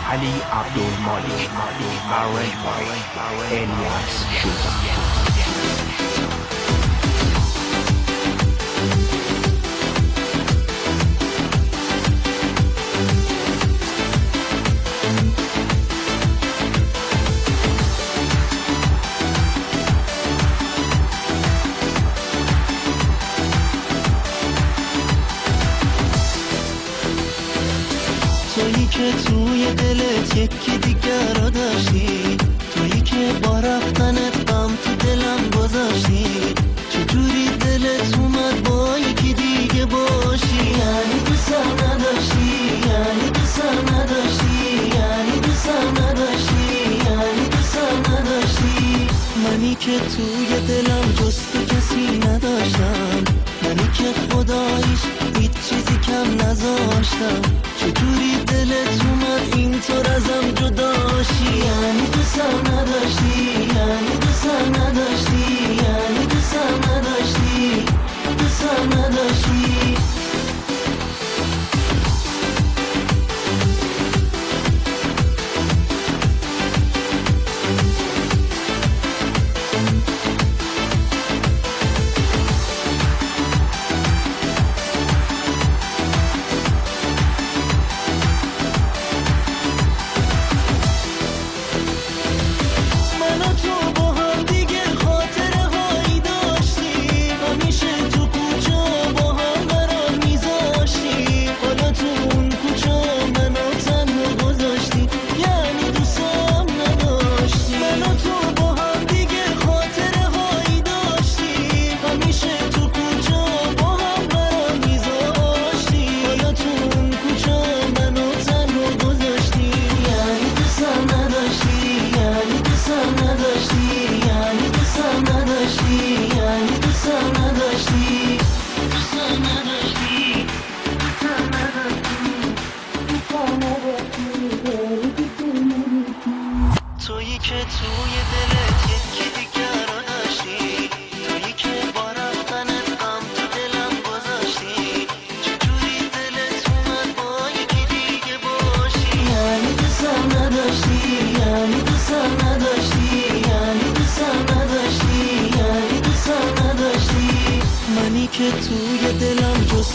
Ali Abdul Malik, arranged by Elias Shuba. تویی که توی دلت یکی دیگر رو داشتی، تویی که با رفتنت غم تو دلم گذاشتی. چجوری دلت اومد با یکی دیگه باشی؟ یعنی دوستم نداشتی، یعنی دوستم نداشتی، یعنی دوستم نداشتی، یعنی دوستم نداشتی. منی که توی دلم جز تو کسی نداشتم، منی که خداییش هیچ چیزی کم نذاشتم. چجوری دلت اومد اینطور ازم جداشی؟ یعنی دوستم نداشتی، یعنی دوستم نداشتی، یعنی دوستم نداشتی، دوستم نداشتی. تویی که توی دلت یکی دیگر رو داشتی، تویی که با رفتنت غم تو دلم گذاشتی. چجوری دلت اومد با یکی دیگه باشی؟ یعنی دوستم نداشتی، یعنی دوستم نداشتی، یعنی دوستم نداشتی، یعنی دوستم نداشتی. منی که توی دلم جز